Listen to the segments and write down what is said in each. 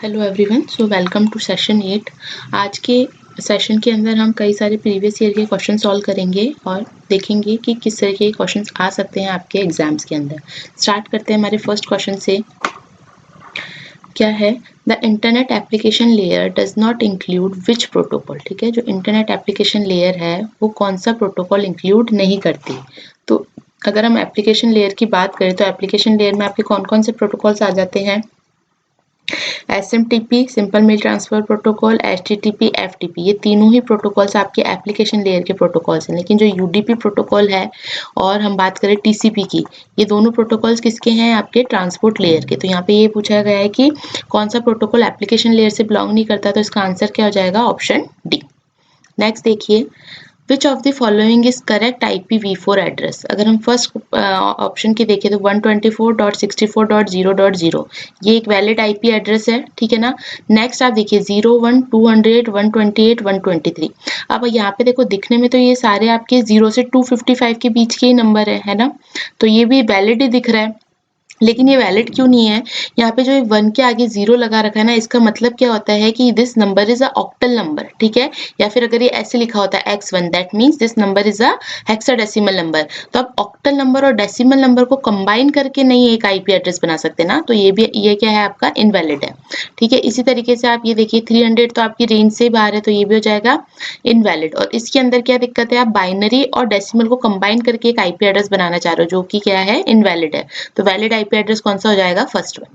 Hello everyone, so welcome to session 8। आज के सेशन के अंदर हम कई सारे प्रीवियस ईयर के क्वेश्चन सॉल्व करेंगे और देखेंगे कि किस तरह के क्वेश्चंस आ सकते हैं आपके एग्जाम्स के अंदर। स्टार्ट करते हैं हमारे फर्स्ट क्वेश्चन से। क्या है? The internet application layer does not include which protocol. ठीक है, जो इंटरनेट एप्लीकेशन लेयर है वो कौन सा प्रोटोकॉल इंक्लूड नहीं करती। तो अगर हम एप्लीकेशन लेयर की बात करें तो एप्लीकेशन लेयर में आपके कौन कौन से प्रोटोकॉल्स आ जाते हैं? SMTP simple mail transfer protocol, HTTP, FTP, ये तीनों ही प्रोटोकॉल्स आपके एप्लीकेशन लेयर के प्रोटोकॉल्स हैं। लेकिन जो UDP प्रोटोकॉल है और हम बात करें TCP की, ये दोनों प्रोटोकॉल्स किसके हैं? आपके ट्रांसपोर्ट लेयर के। तो यहाँ पे ये पूछा गया है कि कौन सा प्रोटोकॉल एप्लीकेशन लेयर से बिलोंग नहीं करता, तो इसका आंसर क्या हो जाएगा? Option D. नेक्स्ट देखिए, which of the following is correct IPv4 address. अगर हम फर्स्ट ऑप्शन की देखें तो 124.64.0.0 ये एक वैलिड IP एड्रेस है, ठीक है ना। नेक्स्ट आप देखिए 01, 200, 128, 123। अब यहाँ पे देखो, दिखने में तो ये सारे आपके 0 से 255 के बीच के ही नंबर है ना, तो ये भी वैलिड ही दिख रहा है। लेकिन ये वैलिड क्यों नहीं है? यहाँ पे जो 1 के आगे 0 लगा रखा है ना, इसका मतलब क्या होता है कि this number is a octal number, ठीक है। या फिर अगर ये ऐसे लिखा होता है X1, that means this number is a hexadecimal number. तो आप ऑक्टल नंबर और डेसिमल नंबर को कंबाइन करके नहीं एक IP एड्रेस बना सकते ना, तो ये क्या है? आपका इनवैलिड है, ठीक है। इसी तरीके से आप ये देखिए 300 तो आपकी रेंज से बाहर है, तो ये भी हो जाएगा इनवैलिड। और इसके अंदर क्या दिक्कत है? आप बाइनरी और डेसिमल को कंबाइन करके एक IP एड्रेस बनाना चाह रहे हो, जो कि क्या है? इनवैलिड है। तो वैलिड IP एड्रेस कौन सा हो जाएगा? First one.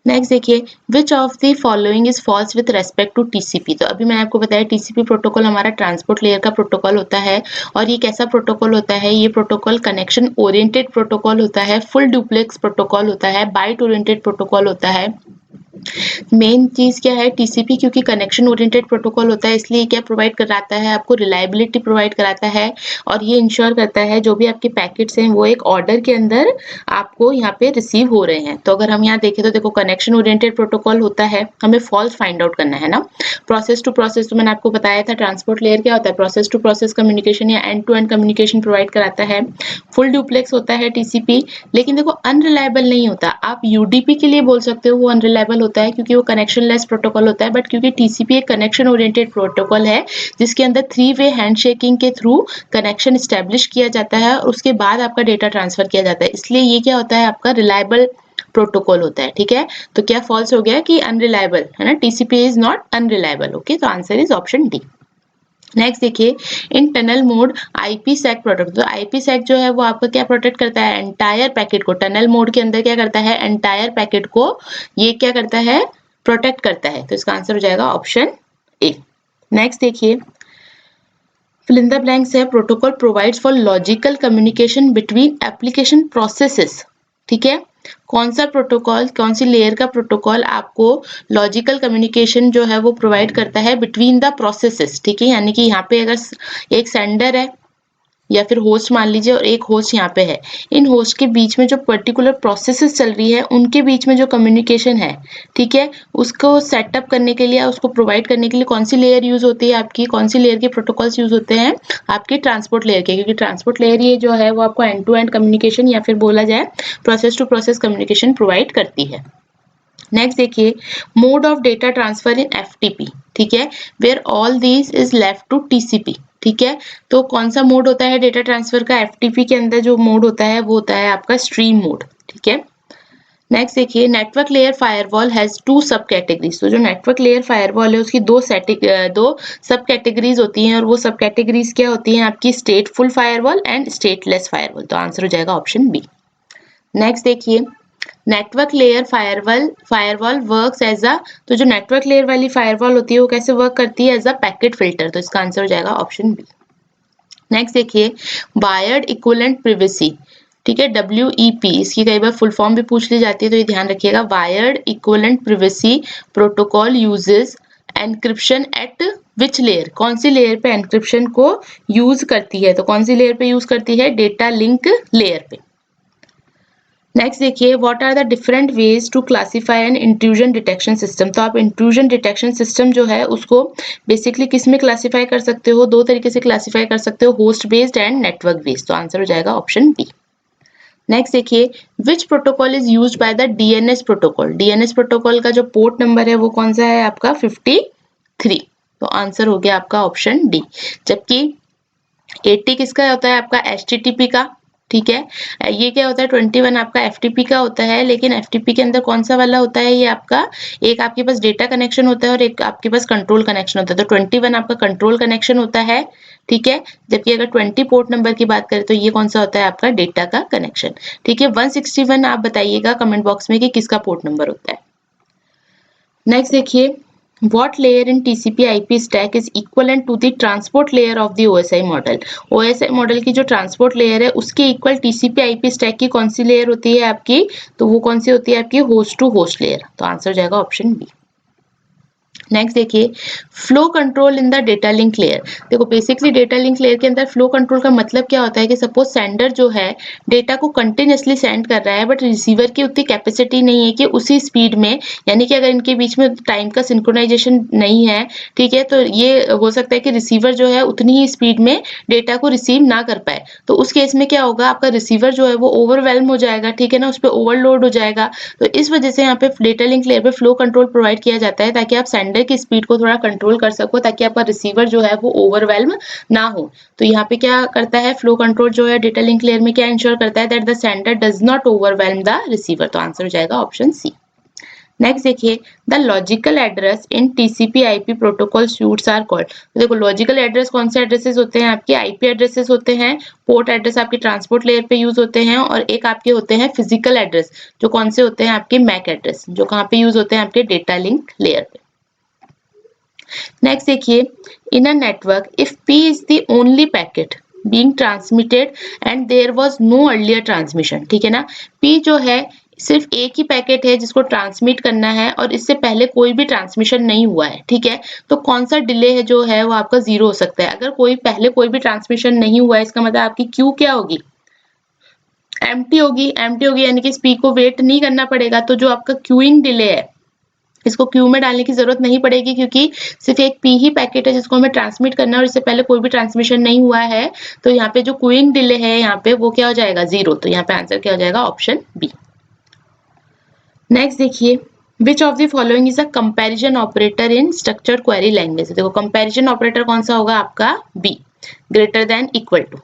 नेक्स्ट देखिए, which of the following is false with respect to TCP। तो अभी मैंने आपको बताया TCP प्रोटोकॉल हमारा ट्रांसपोर्ट लेयर का प्रोटोकॉल होता है। और ये कैसा प्रोटोकॉल होता है? ये प्रोटोकॉल कनेक्शन ओरिएंटेड प्रोटोकॉल होता है, फुल डुप्लेक्स प्रोटोकॉल होता है, बाइट ओरिएंटेड प्रोटोकॉल होता है। मेन चीज क्या है? TCP क्योंकि कनेक्शन ओरिएंटेड प्रोटोकॉल होता है, इसलिए क्या प्रोवाइड कराता है? आपको रिलायबिलिटी प्रोवाइड कराता है और ये इंश्योर करता है जो भी आपके पैकेट्स हैं वो एक ऑर्डर के अंदर आपको यहाँ पे रिसीव हो रहे हैं। तो अगर हम यहाँ देखें तो देखो, कनेक्शन ओरिएंटेड प्रोटोकॉल होता है, हमें फॉल्स फाइंड आउट करना है ना। प्रोसेस टू प्रोसेस तो मैंने आपको बताया था, ट्रांसपोर्ट लेयर क्या होता है? प्रोसेस टू प्रोसेस कम्युनिकेशन या end to end communication provide कराता है। फुल डुप्लेक्स होता है TCP, लेकिन देखो अनरिलायबल नहीं होता। आप UDP के लिए बोल सकते हो वो अनरिलायबल होता है क्योंकि वो कनेक्शन लेस प्रोटोकॉल होता है, बट क्योंकि TCP एक कनेक्शन ओरिएंटेड प्रोटोकॉल है जिसके अंदर 3-वे हैंडशेकिंग के थ्रू कनेक्शन स्टैब्लिश किया जाता है और उसके बाद आपका डेटा ट्रांसफर किया जाता है, इसलिए ये क्या होता है? आपका रिलायबल प्रोटोकॉल होता है, ठीक है। तो क्या फॉल्स हो गया कि अनरिलायबल है ना, TCP is not unreliable. Okay, तो answer is option D. Next देखिए, in tunnel mode IPsec protect. तो IPsec जो है वो आपका क्या प्रोटेक्ट करता है? एंटायर पैकेट को। टनल मोड के अंदर क्या करता है? एंटायर पैकेट को ये क्या करता है? प्रोटेक्ट करता है। तो इसका आंसर हो जाएगा ऑप्शन ए। नेक्स्ट देखिए, fill in the blanks है, protocol provides for logical communication between application processes. ठीक है, कौन सा प्रोटोकॉल, कौन सी लेयर का प्रोटोकॉल आपको लॉजिकल कम्युनिकेशन जो है वो प्रोवाइड करता है बिटवीन द प्रोसेसेस। ठीक है, यानी कि यहाँ पे अगर एक सेंडर है या फिर होस्ट मान लीजिए और एक होस्ट यहाँ पे है, इन होस्ट के बीच में जो पर्टिकुलर प्रोसेसेस चल रही है उनके बीच में जो कम्युनिकेशन है, ठीक है, उसको सेटअप करने के लिए, उसको प्रोवाइड करने के लिए कौन सी लेयर यूज होती है आपकी? कौन सी लेयर के प्रोटोकॉल्स यूज होते हैं? आपके ट्रांसपोर्ट लेयर के, क्योंकि ट्रांसपोर्ट लेयर ये जो है वो आपको एंड टू एंड कम्युनिकेशन या फिर बोला जाए process to process communication provide करती है। नेक्स्ट देखिए, mode of data transfer in FTP, ठीक है, where all these is left to TCP। ठीक है, तो कौन सा मोड होता है डेटा ट्रांसफर का? FTP के अंदर जो मोड होता है वो होता है आपका स्ट्रीम मोड। ठीक है, नेक्स्ट देखिए, नेटवर्क लेयर फायरवॉल हैज 2 सब कैटेगरीज। तो जो नेटवर्क लेयर फायरवॉल है उसकी दो सब कैटेगरीज होती हैं और वो सब कैटेगरीज क्या होती हैं आपकी? Stateful firewall and stateless firewall. तो आंसर हो जाएगा ऑप्शन बी। नेक्स्ट देखिए, network layer firewall works as a, तो जो नेटवर्क लेयर वाली फायरवॉल होती है वो कैसे वर्क करती है? As a packet filter. तो इसका आंसर हो जाएगा ऑप्शन बी। नेक्स्ट देखिए, वायर्ड इक्विवेलेंट प्रिवेसी, ठीक है, WEP, इसकी कई बार फुल फॉर्म भी पूछ ली जाती है, तो ये ध्यान रखिएगा। Wired equivalent privacy protocol uses encryption eight which layer? कौन सी लेयर पे एनक्रिप्शन को यूज करती है? तो कौन सी लेयर पे यूज करती है? डेटा लिंक लेयर पे। नेक्स्ट देखिए, what are the different ways to classify an intrusion detection system. तो आप इंट्रूजन डिटेक्शन सिस्टम जो है उसको बेसिकली किस में क्लासीफाई कर सकते हो? 2 तरीके से क्लासीफाई कर सकते हो, host based and network based. तो आंसर हो जाएगा ऑप्शन बी। नेक्स्ट देखिए, विच protocol is used by the DNS protocol. DNS protocol का जो पोर्ट नंबर है वो कौन सा है आपका 53। तो आंसर हो गया आपका ऑप्शन डी। जबकि 80 किसका होता है आपका एचटीटीपी का, ठीक है। ये क्या होता है 21 आपका एफटीपी का होता है, लेकिन एफटीपी के अंदर कौन सा वाला होता है ये आपका, एक आपके पास डेटा कनेक्शन होता है और एक आपके पास कंट्रोल कनेक्शन होता है। तो 21 आपका कंट्रोल कनेक्शन होता है, ठीक है। जबकि अगर 20 पोर्ट नंबर की बात करें तो ये कौन सा होता है आपका डेटा का कनेक्शन, ठीक है। 161 आप बताइएगा कमेंट बॉक्स में कि किसका पोर्ट नंबर होता है। नेक्स्ट देखिए, what layer in TCP IP stack is equivalent to the transport layer of the OSI model। OSI model की जो ट्रांसपोर्ट लेयर है उसके इक्वल TCP IP स्टैक की कौन सी लेयर होती है आपकी, तो वो कौन सी होती है आपकी होस्ट टू होस्ट लेयर। तो आंसर हो जाएगा ऑप्शन बी। नेक्स्ट देखिए, flow control in the data link layer. देखो बेसिकली डेटा लिंक लेयर के अंदर फ्लो कंट्रोल का मतलब क्या होता है कि सपोज सेंडर जो है डेटा को कंटिन्यूसली सेंड कर रहा है, बट रिसीवर की उतनी कैपेसिटी नहीं है कि उसी स्पीड में, यानी कि अगर इनके बीच में टाइम का सिंक्रोनाइजेशन नहीं है, ठीक है, तो ये हो सकता है कि रिसीवर जो है उतनी ही स्पीड में डेटा को रिसीव ना कर पाए। तो उस केस में क्या होगा, आपका रिसीवर जो है वो ओवरवेल्म हो जाएगा, ठीक है ना, उस पर ओवरलोड हो जाएगा। तो इस वजह से यहाँ पे डेटा लिंक लेयर पे फ्लो कंट्रोल प्रोवाइड किया जाता है ताकि आप सेंडर की स्पीड को थोड़ा कंट्रोल कर सको, ताकि आपका रिसीवर जो है वो ओवरवेल्म ना हो। तो यहाँ पे क्या करता है फ्लो कंट्रोल जो है डेटा लिंक लेयर में, क्या इंश्योर करता है that the sender does not overwhelm the receiver. तो आंसर हो जाएगा ऑप्शन सी। नेक्स्ट देखिए, the logical address in TCP IP protocol suites are called. तो देखो लॉजिकल एड्रेस कौन से एड्रेसेस होते हैं आपके, आईपी एड्रेसेस होते हैं, पोर्ट एड्रेस आपके ट्रांसपोर्ट लेयर पे यूज होते हैं, और एक आपके होते हैं फिजिकल एड्रेस जो कौन से होते हैं आपके मैक एड्रेस, जो कहाँ पे यूज होते हैं आपके डेटा लिंक लेयर पे। नेक्स्ट देखिए, in a network if P is the only packet being transmitted and there was no earlier transmission, ठीक है ना। P जो है सिर्फ एक ही पैकेट है जिसको ट्रांसमिट करना है और इससे पहले कोई भी ट्रांसमिशन नहीं हुआ है, ठीक है। तो कौन सा डिले है जो है वो आपका 0 हो सकता है। अगर पहले कोई भी ट्रांसमिशन नहीं हुआ है, इसका मतलब आपकी क्यू क्या होगी, एम्प्टी होगी। एम्प्टी होगी यानी कि इस पी को वेट नहीं करना पड़ेगा। तो जो आपका क्यूइंग डिले है इसको क्यू में डालने की जरूरत नहीं पड़ेगी, क्योंकि सिर्फ एक पी ही पैकेट है जिसको हमें ट्रांसमिट करना है और इससे पहले कोई भी ट्रांसमिशन नहीं हुआ है। तो यहाँ पे जो क्यूइंग डिले है यहाँ पे वो क्या हो जाएगा 0। तो यहाँ पे आंसर क्या हो जाएगा ऑप्शन बी। नेक्स्ट देखिए, which of the following is a comparison operator in structured query language. देखो कंपैरिजन ऑपरेटर कौन सा होगा आपका B, greater than equal to.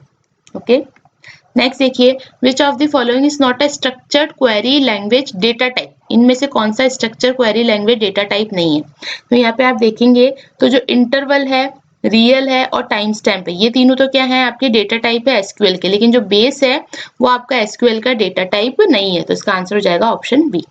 Okay, next देखिए, which of the following is not a structured query language data type. इनमें से कौन सा structure query language data type नहीं है। तो यहाँ पे आप देखेंगे तो जो इंटरवल है, रियल है और टाइम स्टैम्प है, ये तीनों तो क्या है आपके डेटा टाइप है एसक्यूएल के, लेकिन जो बेस है वो आपका एसक्यूएल का डेटा टाइप नहीं है। तो इसका आंसर हो जाएगा ऑप्शन बी।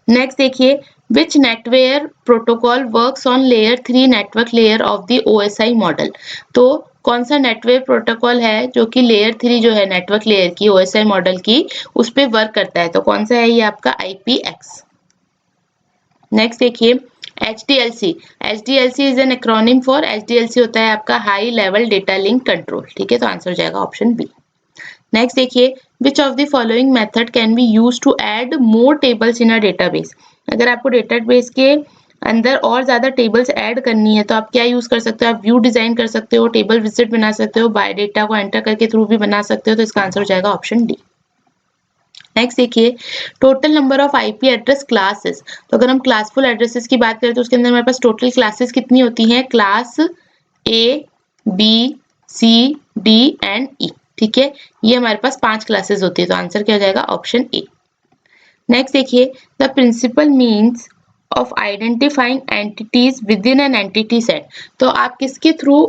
नेक्स्ट देखिए, which netware protocol works on layer 3 network layer of the OSI model. तो कौन सा नेटवेयर प्रोटोकॉल है जो कि लेयर 3 जो है नेटवर्क लेयर की ओएसआई मॉडल की उस पे वर्क करता है। तो कौन सा है ये आपका IPX। नेक्स्ट देखिए, HDLC। HDLC is an acronym for, HDLC होता है आपका high level data link control, ठीक है। तो आंसर हो जाएगा ऑप्शन बी। नेक्स्ट देखिए, which of the following method can be use to add more tables in a database. अगर आपको डेटाबेस के अंदर और ज्यादा टेबल्स ऐड करनी है तो आप क्या यूज कर सकते हो, आप व्यू डिजाइन कर सकते हो, टेबल विजिट बना सकते हो, बाय डेटा को एंटर करके थ्रू भी बना सकते हो। तो इसका आंसर हो जाएगा ऑप्शन डी। नेक्स्ट देखिए, total number of IP address classes. तो अगर हम क्लासफुल एड्रेसेस की बात करें तो उसके अंदर हमारे पास टोटल क्लासेस कितनी होती हैं, class A, B, C, D and E, ठीक है। ये हमारे पास 5 क्लासेस होती है। तो आंसर क्या हो जाएगा ऑप्शन ए। नेक्स्ट देखिए, the principal means of identifying entities within an entity set. तो आप किसके थ्रू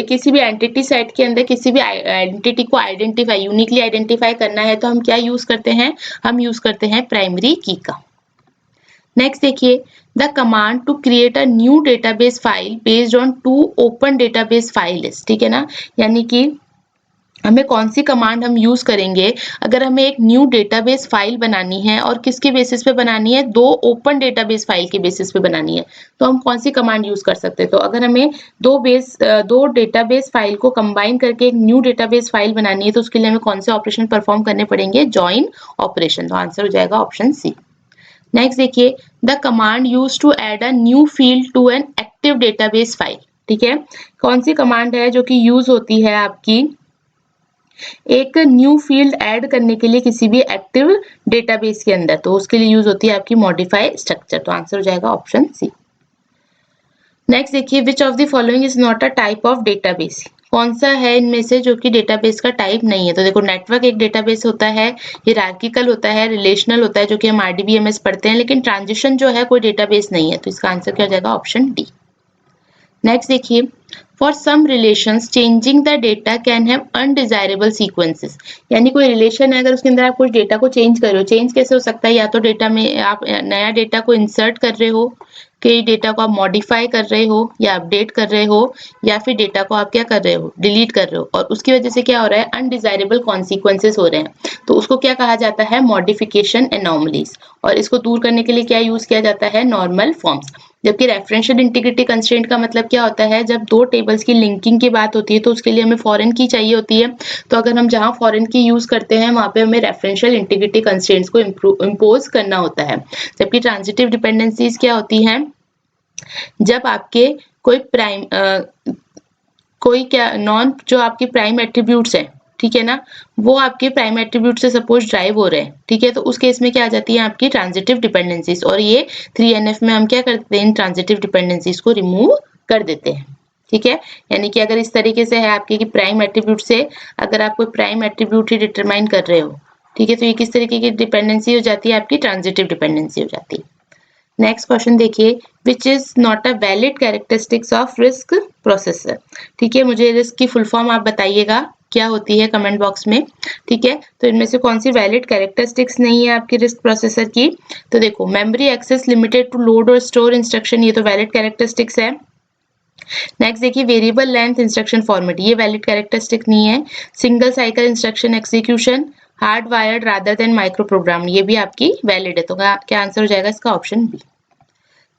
किसी भी एंटिटी सेट के अंदर किसी भी एंटिटी को आइडेंटिफाई यूनिकली आइडेंटिफाई करना है तो हम क्या यूज करते हैं, हम यूज करते हैं प्राइमरी की का। नेक्स्ट देखिए, the command to create a new database file based on 2 open database file list, ठीक है ना। यानी कि हमें कौन सी कमांड हम यूज करेंगे अगर हमें एक न्यू डेटाबेस फाइल बनानी है और किसके बेसिस पे बनानी है, 2 ओपन डेटाबेस फाइल के बेसिस पे बनानी है। तो हम कौन सी कमांड यूज कर सकते हैं, तो अगर हमें दो डेटाबेस फाइल को कंबाइन करके एक न्यू डेटाबेस फाइल बनानी है तो उसके लिए हमें कौन से ऑपरेशन परफॉर्म करने पड़ेंगे, जॉइन ऑपरेशन। तो आंसर हो जाएगा ऑप्शन सी। नेक्स्ट देखिए, the command use to add a new field to an active database file, ठीक है। कौन सी कमांड है जो कि यूज होती है आपकी एक न्यू फील्ड ऐड करने के लिए किसी भी एक्टिव डेटाबेस के अंदर, तो उसके लिए यूज होती है आपकी मॉडिफाई स्ट्रक्चर। तो आंसर हो जाएगा ऑप्शन सी। नेक्स्ट देखिए, which of the following is not a type of database. कौन सा है इनमें से जो कि डेटाबेस का टाइप नहीं है। तो देखो, नेटवर्क एक डेटाबेस होता है, हिरार्किकल होता है, रिलेशनल होता है जो कि हम आरडीबीएमएस पढ़ते हैं, लेकिन ट्रांजिशन जो है कोई डेटाबेस नहीं है। तो इसका आंसर क्या हो जाएगा, ऑप्शन डी। नेक्स्ट देखिए, for some relations changing the data can have undesirable sequences. यानी कोई रिलेशन है, अगर उसके अंदर आप कुछ डेटा को चेंज कर रहे हो, चेंज कैसे हो सकता है, या तो डेटा में आप नया डेटा को इंसर्ट कर रहे हो, कई डेटा को आप मॉडिफाई कर रहे हो या अपडेट कर रहे हो, या फिर डेटा को आप क्या कर रहे हो, डिलीट कर रहे हो, और उसकी वजह से क्या हो रहा है, अनडिजायरेबल कॉन्सिक्वेंसेस हो रहे हैं। तो उसको क्या कहा जाता है, मॉडिफिकेशन एनोमलीज। और इसको दूर करने के लिए क्या यूज किया जाता है, नॉर्मल फॉर्म्स। जबकि रेफरेंशियल इंटीग्रिटी कंस्ट्रेंट का मतलब क्या होता है, जब दो टेबल्स की लिंकिंग की बात होती है तो उसके लिए हमें फॉरेन की चाहिए होती है। तो अगर हम जहां फॉरेन की यूज करते हैं वहां पे हमें रेफरेंशियल इंटीग्रिटी कंस्ट्रेंट्स को इम्पोज करना होता है। जबकि ट्रांजिटिव डिपेंडेंसीज क्या होती हैं, जब आपके कोई क्या नॉन जो आपके प्राइम एट्रीब्यूट्स हैं, ठीक है ना, वो आपके प्राइम एट्रीब्यूट से सपोज ड्राइव हो रहे हैं, ठीक है, तो उस केस में क्या आ जाती है आपकी ट्रांजिटिव डिपेंडेंसीज। और ये 3NF में हम क्या करते हैं, इन ट्रांजिटिव डिपेंडेंसीज को रिमूव कर देते हैं। ठीक है, यानी कि अगर इस तरीके से है आपके कि प्राइम एट्रीब्यूट से अगर आप कोई प्राइम एट्रीब्यूट ही डिटरमाइन कर रहे हो, ठीक है, तो ये किस तरीके की डिपेंडेंसी हो जाती है, आपकी ट्रांजिटिव डिपेंडेंसी हो जाती है। नेक्स्ट क्वेश्चन देखिए, which is not a valid characteristics of risk processor. ठीक है, मुझे रिस्क की फुल फॉर्म आप बताइएगा क्या होती है कमेंट बॉक्स में। ठीक है, तो इनमें से कौन सी वैलिड कैरेक्टरिस्टिक्स नहीं है आपकी रिस्क प्रोसेसर की। तो देखो, memory access limited to load और स्टोर इंस्ट्रक्शन, ये तो वैलिड कैरेक्टरिस्टिक्स है। नेक्स्ट देखिए, वेरिएबल लेंथ इंस्ट्रक्शन फॉर्मेट, ये वैलिड कैरेक्टरिस्टिक नहीं है। Single cycle instruction execution, hard wired rather than micro program, ये भी आपकी वैलिड है। तो क्या आंसर हो जाएगा इसका, ऑप्शन बी।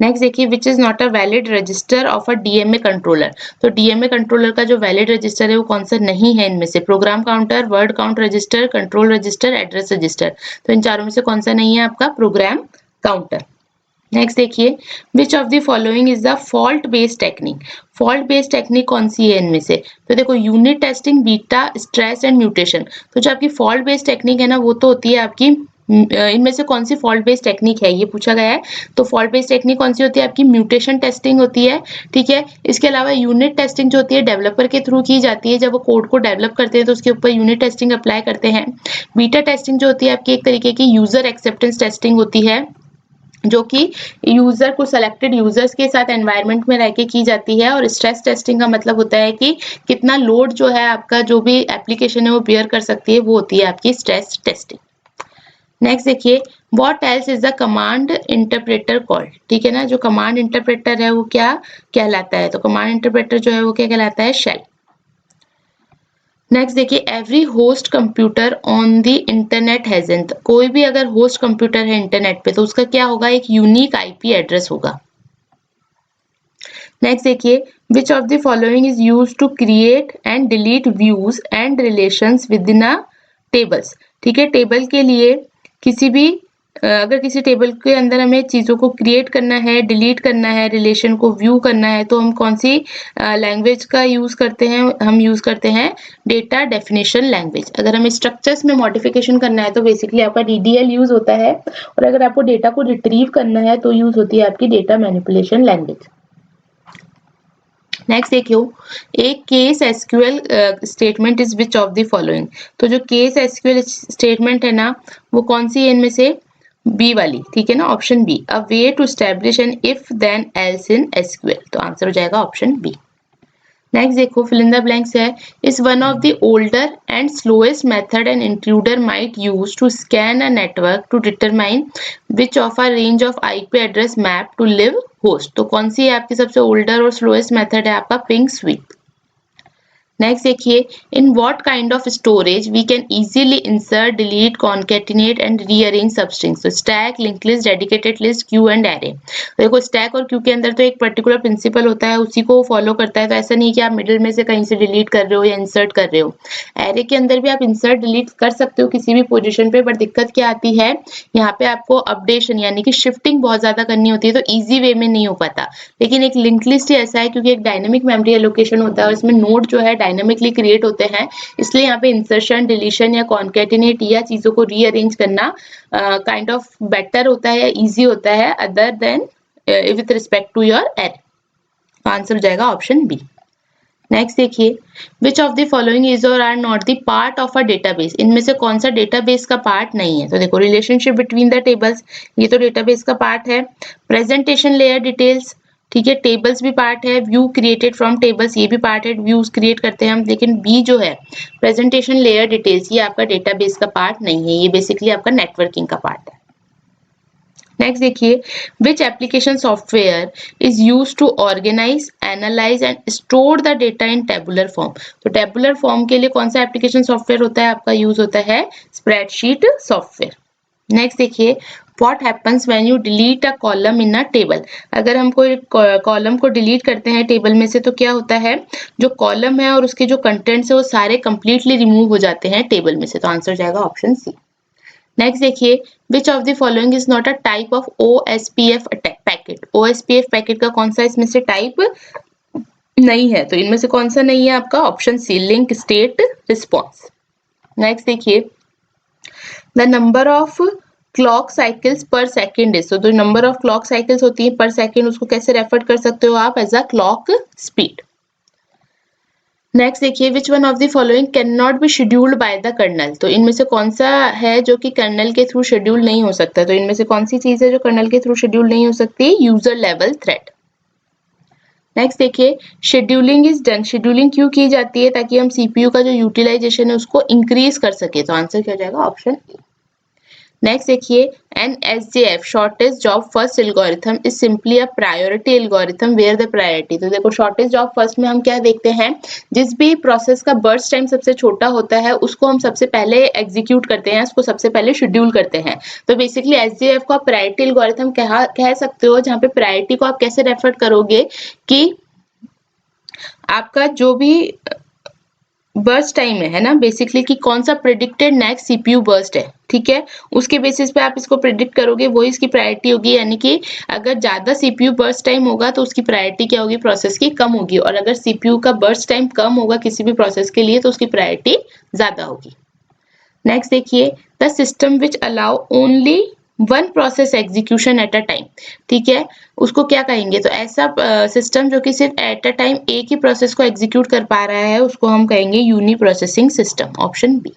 नेक्स्ट देखिए, which is not a valid register of a DMA controller. तो डीएमए कंट्रोलर का जो वैलिड रजिस्टर है वो कौन सा नहीं है इनमें से, program counter, word count register, control register, address register. तो इन चारों में से कौन सा नहीं है आपका, प्रोग्राम काउंटर। नेक्स्ट देखिए, which of the following is the fault based technique. Fault based technique कौन सी है इनमें से। तो देखो, unit testing, beta, stress and mutation. तो जो आपकी फॉल्ट बेस्ड टेक्निक है ना, वो तो होती है आपकी इनमें से कौन सी फॉल्ट बेस्ड टेक्निक है, ये पूछा गया है। तो फॉल्ट बेस्ड टेक्निक कौन सी होती है आपकी, म्यूटेशन टेस्टिंग होती है। ठीक है, इसके अलावा यूनिट टेस्टिंग जो होती है डेवलपर के थ्रू की जाती है, जब वो कोड को डेवलप करते हैं तो उसके ऊपर यूनिट टेस्टिंग अप्लाई करते हैं। बीटा टेस्टिंग जो होती है आपकी एक तरीके की यूजर एक्सेप्टेंस टेस्टिंग होती है, जो कि यूजर को सेलेक्टेड यूजर्स के साथ एनवायरनमेंट में रह के की जाती है। और स्ट्रेस टेस्टिंग का मतलब होता है कि कितना लोड जो है आपका जो भी एप्लीकेशन है वो बियर कर सकती है, वो होती है आपकी स्ट्रेस टेस्टिंग। नेक्स्ट देखिए, what else is the command interpreter called. ठीक है ना, जो कमांड इंटरप्रेटर है वो क्या कहलाता है, तो कमांड इंटरप्रेटर जो है वो क्या कहलाता है, शेल। नेक्स्ट देखिए, every host computer on the internet has an, कोई भी अगर होस्ट कंप्यूटर है इंटरनेट पे तो उसका क्या होगा, एक यूनिक आईपी एड्रेस होगा। नेक्स्ट देखिए, which of the following is use to create and delete views and relations within a tables. ठीक है, टेबल के लिए किसी भी अगर किसी टेबल के अंदर हमें चीजों को क्रिएट करना है, डिलीट करना है, रिलेशन को व्यू करना है, तो हम कौन सी लैंग्वेज का यूज करते हैं, हम यूज करते हैं डेटा डेफिनेशन लैंग्वेज। अगर हमें स्ट्रक्चर्स में मॉडिफिकेशन करना है तो बेसिकली आपका DDL यूज होता है, और अगर आपको डेटा को रिट्रीव करना है तो यूज होती है आपकी डेटा मैनिपुलेशन लैंग्वेज। नेक्स्ट देखियो, एक case SQL statement is which of the following. तो जो केस एसक्यूएल स्टेटमेंट है ना, वो कौन सी है इनमें से, बी वाली। ठीक है ना, option B, a way to establish an if then else in SQL. तो आंसर हो जाएगा ऑप्शन बी। नेक्स्ट देखो, फिल इन द ब्लैंक्स है, is one of the older and slowest method an intruder might use to scan a network to determine which of a range of IP address map to live host. तो कौन सी है आपकी सबसे older और slowest method है आपका, ping sweep. Next देखिए, in what kind of storage we can easily insert, delete, concatenate and rearrange substrings. तो stack, link list, dedicated list, queue and array. देखो, स्टैक और क्यू के अंदर तो एक पर्टिकुलर प्रिंसिपल होता है, उसी को फॉलो करता है। तो ऐसा नहीं कि आप मिडिल में से कहीं से डिलीट कर रहे हो या इंसर्ट कर रहे हो। एरे के अंदर भी आप इंसर्ट डिलीट कर सकते हो किसी भी पोजिशन पे, बट दिक्कत क्या आती है, यहाँ पे आपको अपडेशन यानी कि शिफ्टिंग बहुत ज्यादा करनी होती है, तो ईजी वे में नहीं हो पाता। लेकिन एक लिंक लिस्ट ही ऐसा है, क्योंकि एक डायनेमिक मेमोरी एलोकेशन होता है और इसमें नोड जो है डायनामिकली क्रिएट होते हैं, इसलिए यहाँ पे इंसर्शन, डिलीशन या कॉन्केटिनेट या चीजों को रीअरेंज करना काइंड ऑफ बेटर होता है या इजी होता है other than with respect to your array. Answer हो जाएगा ऑप्शन बी। नेक्स्ट देखिए, which of the following is or are not the part of a database, इनमें से कौन सा डेटाबेस का पार्ट नहीं है। तो देखो, रिलेशनशिप बिटवीन द टेबल्स, ये तो डेटाबेस का पार्ट है। प्रेजेंटेशन लेयर डिटेल्स, ठीक है, टेबल्स भी पार्ट है। व्यू क्रिएटेड फ्रॉम टेबल्स, ये भी पार्ट है, व्यूज क्रिएट करते हैं हम। लेकिन बी जो है प्रेजेंटेशन लेयर डिटेल्स, ये आपका डेटाबेस का पार्ट नहीं है, ये बेसिकली आपका नेटवर्किंग का पार्ट है। नेक्स्ट देखिए, which application software is use to organize, analyze and store the data in tabular form. तो टेबुलर फॉर्म के लिए कौन सा एप्लीकेशन सॉफ्टवेयर होता है आपका, यूज होता है स्प्रेडशीट सॉफ्टवेयर। नेक्स्ट देखिए, what happens when you delete a column in a table. अगर हम कोई कॉलम को डिलीट करते हैं टेबल में से, तो क्या होता है, जो कॉलम है और उसके जो कंटेंट्स है वो सारे कंप्लीटली रिमूव हो जाते हैं टेबल में से। तो आंसर जाएगा ऑप्शन सी। नेक्स्ट देखिए, which of the following is not a type of OSPF packet. OSPF packet का कौन सा इसमें से टाइप नहीं है। तो इनमें से कौन सा नहीं है आपका, option C, link state response. Next देखिए, the number of clock cycles per second is. तो जो नंबर ऑफ क्लॉक साइकिल्स होती है पर सेकेंड, उसको कैसे रेफर कर सकते हो आप, as a clock speed. Next देखिए, which one of the following can not be scheduled by the kernel. तो इनमें से कौन सा है जो कि कर्नल के थ्रू शेड्यूल नहीं हो सकता। तो इनमें से कौन सी चीज है जो कर्नल के थ्रू शेड्यूल नहीं हो सकती, यूजर लेवल थ्रेड। नेक्स्ट देखिए, शेड्यूलिंग इज डन। शेड्यूलिंग क्यों की जाती है, ताकि हम सीपीयू का जो यूटिलाइजेशन है उसको इंक्रीज कर सके। तो आंसर क्या हो जाएगा, ऑप्शन ए। नेक्स्ट देखिए, an SJF shortest job first algorithm is simply a priority algorithm where the priority. तो देखो, शॉर्टेस्ट जॉब फर्स्ट में हम क्या देखते हैं, जिस भी प्रोसेस का बर्स्ट टाइम सबसे छोटा होता है उसको हम सबसे पहले एग्जीक्यूट करते हैं, उसको सबसे पहले शेड्यूल करते हैं। तो बेसिकली SJF को आप प्रायोरिटी एल्गोरिथम कह सकते हो, जहाँ पे प्रायोरिटी को आप कैसे रेफर करोगे कि आपका जो भी बर्स्ट टाइम है ना, बेसिकली कि कौन सा प्रेडिक्टेड नेक्स्ट सीपीयू बर्स्ट है, ठीक है, उसके बेसिस पे आप इसको प्रेडिक्ट करोगे, वो इसकी प्रायोरिटी होगी। यानी कि अगर ज्यादा सीपीयू बर्स्ट टाइम होगा तो उसकी प्रायोरिटी क्या होगी, प्रोसेस की कम होगी, और अगर सीपीयू का बर्स्ट टाइम कम होगा किसी भी प्रोसेस के लिए तो उसकी प्रायोरिटी ज्यादा होगी। नेक्स्ट देखिए, the system which allow only one process execution at a time, ठीक है, उसको क्या कहेंगे। तो ऐसा सिस्टम जो कि सिर्फ एट अ टाइम एक ही प्रोसेस को एग्जीक्यूट कर पा रहा है उसको हम कहेंगे uni processing system, option B.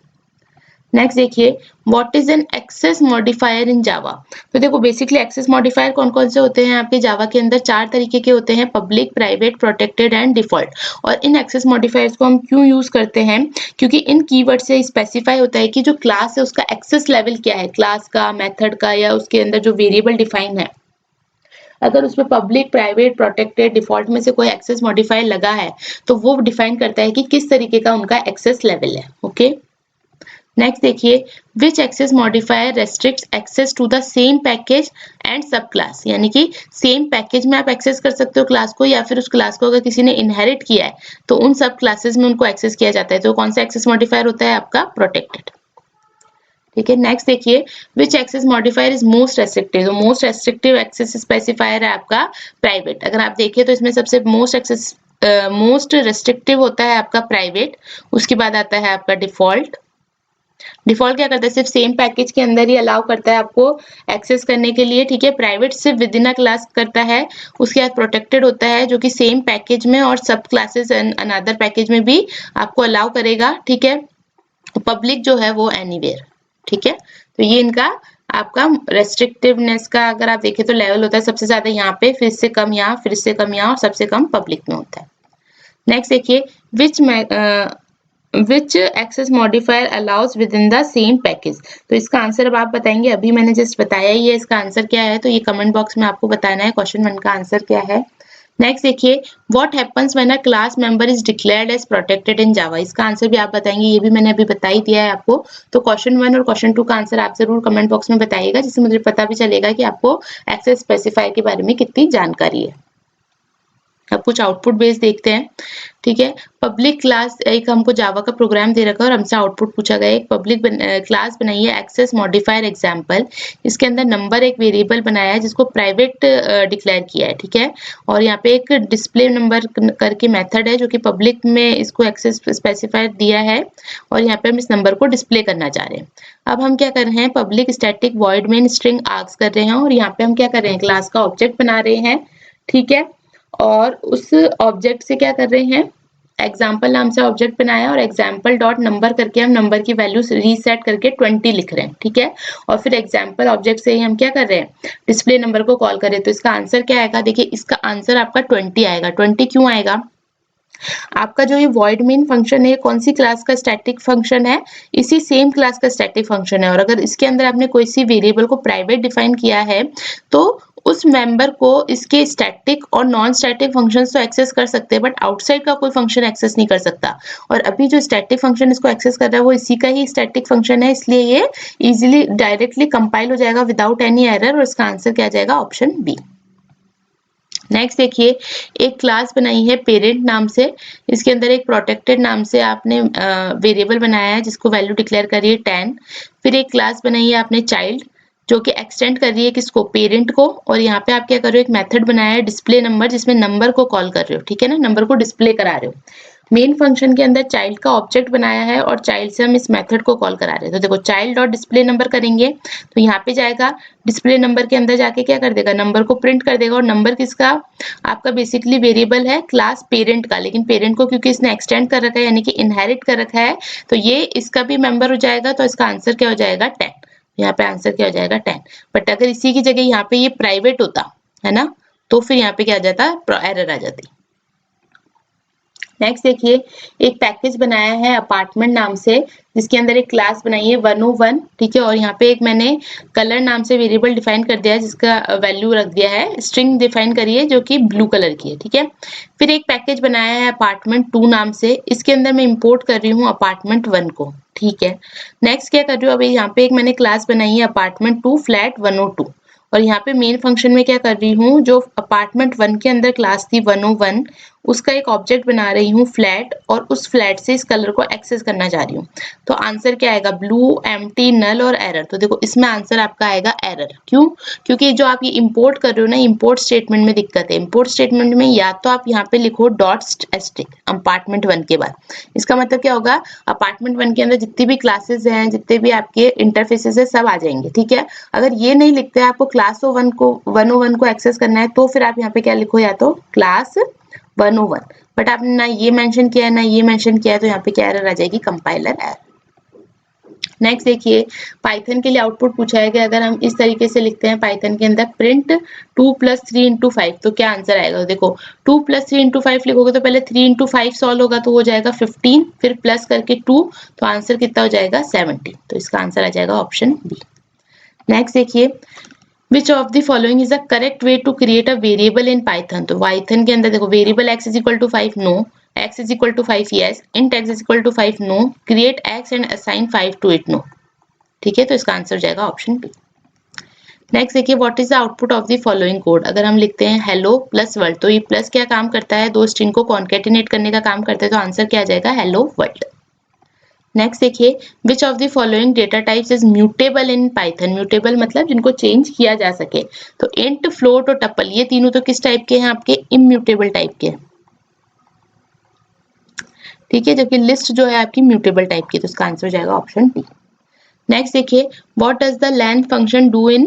Next देखिए, what is an access modifier in Java. तो देखो, बेसिकली एक्सेस मॉडिफायर कौन कौन से होते हैं आपके जावा के अंदर, 4 तरीके के होते हैं, public, private, protected and default. और इन एक्सेस मॉडिफायर्स को हम क्यों यूज करते हैं, क्योंकि इन कीवर्ड से स्पेसिफाई होता है कि जो क्लास है उसका एक्सेस लेवल क्या है, क्लास का, मेथड का, या उसके अंदर जो वेरिएबल डिफाइन है। अगर उसमें पब्लिक, प्राइवेट, प्रोटेक्टेड, डिफॉल्ट में से कोई एक्सेस मॉडिफायर लगा है तो वो डिफाइन करता है कि किस तरीके का उनका एक्सेस लेवल है। ओके, नेक्स्ट देखिए, which access modifier restricts access to the same package and sub class. यानी कि सेम पैकेज में आप एक्सेस कर सकते हो क्लास को, या फिर उस क्लास को अगर किसी ने इनहेरिट किया है तो उन सब क्लासेस में उनको एक्सेस किया जाता है। तो कौन सा एक्सेस मॉडिफायर होता है आपका, प्रोटेक्टेड, ठीक है। नेक्स्ट देखिए, which access modifier is most restrictive. तो मोस्ट रेस्ट्रिक्टिव एक्सेस स्पेसिफायर है आपका प्राइवेट। अगर आप देखिए तो इसमें सबसे मोस्ट रेस्ट्रिक्टिव होता है आपका प्राइवेट, उसके बाद आता है आपका डिफॉल्ट। डिफॉल्ट क्या करता है, सिर्फ सेम पैकेज के अंदर ही अलाउ करता है आपको एक्सेस करने के लिए, ठीक है। प्राइवेट सिर्फ विद इन अ क्लास करता है। उसके बाद प्रोटेक्टेड होता है जो कि सेम पैकेज में और सब क्लासेस एंड अनदर पैकेज में भी आपको अलाउ करेगा, ठीक है। पब्लिक जो है वो एनीवेयर, ठीक है। तो ये इनका आपका रेस्ट्रिक्टिवनेस का अगर आप देखें तो लेवल होता है, सबसे ज्यादा यहाँ पे, फिर से कम यहाँ, फिर से कम यहाँ, और सबसे कम पब्लिक में होता है। नेक्स्ट देखिए, which access modifier allows within the same package. तो इसका आंसर अब आप बताएंगे, अभी मैंने जस्ट बताया ही है इसका आंसर क्या है, तो ये कमेंट बॉक्स में आपको बताना है क्वेश्चन 1 का आंसर क्या है। नेक्स्ट देखिए, what happens when a class member is declared as protected in Java. इसका आंसर भी आप बताएंगे, ये भी मैंने अभी बता ही दिया है आपको। तो क्वेश्चन 1 और क्वेश्चन 2 का आंसर आप जरूर कमेंट बॉक्स में बताइएगा, जिससे मुझे पता भी चलेगा कि आपको एक्सेस स्पेसिफायर के बारे में कितनी जानकारी है। अब कुछ आउटपुट बेस देखते हैं, ठीक है। पब्लिक क्लास, एक हमको जावा का प्रोग्राम दे रखा है और हमसे आउटपुट पूछा गया है। एक पब्लिक क्लास बनाई है एक्सेस मॉडिफायर एग्जाम्पल, इसके अंदर नंबर एक वेरिएबल बनाया है जिसको प्राइवेट डिक्लेयर किया है, ठीक है। और यहाँ पे एक डिस्प्ले नंबर करके मेथड है जो कि पब्लिक में इसको एक्सेस स्पेसिफायर दिया है और यहाँ पे हम इस नंबर को डिस्प्ले करना चाह रहे हैं। अब हम क्या कर रहे हैं, public static void main string ask कर रहे हैं और यहाँ पे हम क्या कर रहे हैं, क्लास का ऑब्जेक्ट बना रहे हैं, ठीक है। और उस ऑब्जेक्ट से क्या कर रहे हैं, एग्जाम्पल नाम से ऑब्जेक्ट बनाया और एग्जाम्पल डॉट नंबर करके हम नंबर की वैल्यू रीसेट करके 20 लिख रहे हैं, ठीक है। और फिर एग्जाम्पल ऑब्जेक्ट से ही हम क्या कर रहे हैं, डिस्प्ले नंबर को कॉल करें। तो इसका आंसर क्या आएगा, देखिए इसका आंसर आपका 20 आएगा। 20 क्यों आएगा, आपका जो ये void main फंक्शन है कौन सी क्लास का स्टैटिक फंक्शन है, इसी सेम क्लास का स्टैटिक फंक्शन है। और अगर इसके अंदर आपने कोई सी वेरिएबल को प्राइवेट डिफाइन किया है तो उस मेंबर को इसके स्टैटिक और नॉन स्टैटिक फंक्शंस तो एक्सेस कर सकते हैं, बट आउटसाइड का कोई फंक्शन एक्सेस नहीं कर सकता। और अभी जो स्टैटिक फंक्शन इसको एक्सेस कर रहा है वो इसी का ही स्टैटिक फंक्शन है, इसलिए ये इजीली डायरेक्टली कंपाइल हो जाएगा विदाउट एनी एरर और इसका आंसर क्या आ जाएगा, ऑप्शन बी। नेक्स्ट देखिए, एक क्लास बनाई है पेरेंट नाम से, इसके अंदर एक प्रोटेक्टेड नाम से आपने वेरिएबल बनाया है जिसको वैल्यू डिक्लेयर करिए 10। फिर एक क्लास बनाई है आपने चाइल्ड जो कि एक्सटेंड कर रही है किसको, पेरेंट को। और यहाँ पे आप क्या कर रहे हो, एक मेथड बनाया है डिस्प्ले नंबर जिसमें नंबर को कॉल कर रहे हो, ठीक है ना, नंबर को डिस्प्ले करा रहे हो। मेन फंक्शन के अंदर चाइल्ड का ऑब्जेक्ट बनाया है और चाइल्ड से हम इस मेथड को कॉल करा रहे हैं। तो देखो चाइल्ड डॉट डिस्प्ले नंबर करेंगे तो यहाँ पे जाएगा, डिस्प्ले नंबर के अंदर जाके क्या कर देगा, नंबर को प्रिंट कर देगा। और नंबर किसका, आपका बेसिकली वेरिएबल है क्लास पेरेंट का, लेकिन पेरेंट को क्योंकि इसने एक्सटेंड कर रखा है यानी कि इनहेरिट कर रखा है तो ये इसका भी मेंबर हो जाएगा। तो इसका आंसर क्या हो जाएगा, 10। यहाँ पे आंसर क्या हो जाएगा, 10। बट अगर इसी की जगह यहाँ पे ये प्राइवेट होता है ना, तो फिर यहाँ पे क्या आ जाता, एरर आ जाती। नेक्स्ट देखिए, एक पैकेज बनाया है अपार्टमेंट नाम से जिसके अंदर एक क्लास बनाई है 101, ठीक है। और यहाँ पे एक मैंने कलर नाम से वेरिएबल डिफाइन कर दिया है जिसका वैल्यू रख दिया है, स्ट्रिंग डिफाइन करी है जो कि ब्लू कलर की है, ठीक है। फिर एक पैकेज बनाया है अपार्टमेंट 2 नाम से, इसके अंदर मैं इंपोर्ट कर रही हूँ अपार्टमेंट 1 को, ठीक है। नेक्स्ट क्या कर रही हूँ, अभी यहाँ पे एक मैंने क्लास बनाई है अपार्टमेंट 2 फ्लैट 102 और यहाँ पे मेन फंक्शन में क्या कर रही हूँ, जो अपार्टमेंट 1 के अंदर क्लास थी 101 उसका एक ऑब्जेक्ट बना रही हूँ फ्लैट और उस फ्लैट से इस कलर को एक्सेस करना चाह रही हूँ। तो आंसर क्या आएगा, ब्लू, एम्प्टी, नल और एरर। तो देखो इसमें आंसर आपका आएगा एरर। क्यों, क्योंकि जो आप ये इंपोर्ट कर रहे हो ना, इंपोर्ट स्टेटमेंट में दिक्कत है। इंपोर्ट स्टेटमेंट में या तो आप यहाँ पे लिखो डॉट एस्ट्रिक अपार्टमेंट 1 के बाद, इसका मतलब क्या होगा, अपार्टमेंट 1 के अंदर जितनी भी क्लासेस हैं, जितने भी आपके इंटरफेसेस है सब आ जाएंगे, ठीक है। अगर ये नहीं लिखते हैं, आपको क्लास 101 को एक्सेस करना है तो फिर आप यहाँ पे क्या लिखो, या तो क्लास 101, बट आपने ना ये मेंशन किया है ना ये मेंशन किया है तो यहाँ पे क्या एरर आ जाएगी, कंपाइलर एरर। नेक्स्ट देखिए, पाइथन के लिए आउटपुट पूछा है कि अगर हम इस तरीके से लिखते हैं पाइथन के अंदर प्रिंट 2 + 3 × 5 तो क्या आंसर आएगा। देखो 2 + 3 × 5 लिखोगे तो पहले 3 × 5 सॉल्व होगा तो हो जाएगा 15, फिर प्लस करके 2 तो आंसर कितना हो जाएगा 70। तो इसका आंसर आ जाएगा ऑप्शन बी। नेक्स्ट देखिए, Which of the following is the correct way to create a variable in Python? तो Python के अंदर देखो variable x = 5 no, x = 5 yes, int x = 5 no, create x and assign 5 to it no, ठीक है। तो इसका answer हो जाएगा ऑप्शन बी। नेक्स्ट देखिए, what is the output of the following code. अगर हम लिखते हैं हेलो प्लस वर्ल्ड तो ये प्लस क्या काम करता है, दो स्ट्रिंग को कॉन्केटिनेट करने का काम करता है, तो आंसर क्या आ जाएगा, हेलो वर्ल्ड। नेक्स्ट देखिए, which of the following data types is mutable in Python. Mutable मतलब जिनको चेंज किया जा सके। तो इंट, फ्लोट और टपल ये तीनों तो किस टाइप के हैं, आपके इम्यूटेबल टाइप के, ठीक है। जबकि लिस्ट जो है आपकी म्यूटेबल टाइप की, तो इसका आंसर हो जाएगा ऑप्शन डी। नेक्स्ट देखिए, what does the length function do in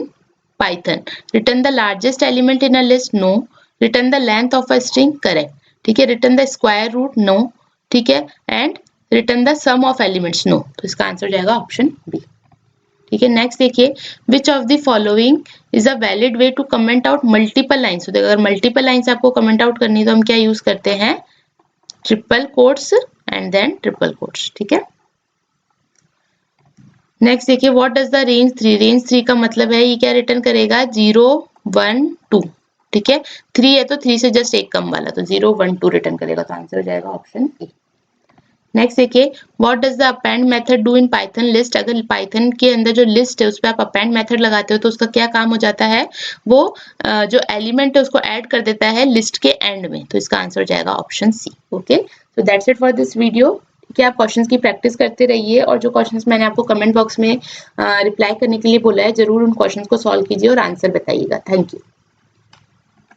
Python. Return the largest element in a list, no. Return the length of a string, correct, ठीक है। Return the square root, no, ठीक है। And return the sum of elements, no. तो इसका answer हो जाएगा option B, ठीक है। नेक्स्ट देखिए, which of the following is a valid way to comment out multiple lines. तो अगर मल्टीपल लाइन्स आपको कमेंट आउट करनी है तो हम क्या यूज करते हैं, triple quotes and then triple quotes, ठीक है। नेक्स्ट देखिए, what does the range 3। Range 3 का मतलब है ये क्या रिटर्न करेगा, 0 1 2, ठीक है। 3 है तो 3 से जस्ट एक कम वाला, तो 0 1 2 रिटर्न करेगा। तो आंसर हो जाएगा ऑप्शन ए। नेक्स्ट देखिए, what does the append method do in Python list. अगर पाइथन के अंदर जो लिस्ट है उस पर आप अपेंड मेथड लगाते हो तो उसका क्या काम हो जाता है, वो जो एलिमेंट है उसको ऐड कर देता है लिस्ट के एंड में। तो इसका आंसर हो जाएगा option C. Okay, so that's it for this video. क्या आप क्वेश्चंस की प्रैक्टिस करते रहिए, और जो क्वेश्चंस मैंने आपको कमेंट बॉक्स में रिप्लाई करने के लिए बोला है, जरूर उन क्वेश्चंस को सॉल्व कीजिए और आंसर बताइएगा। Thank you.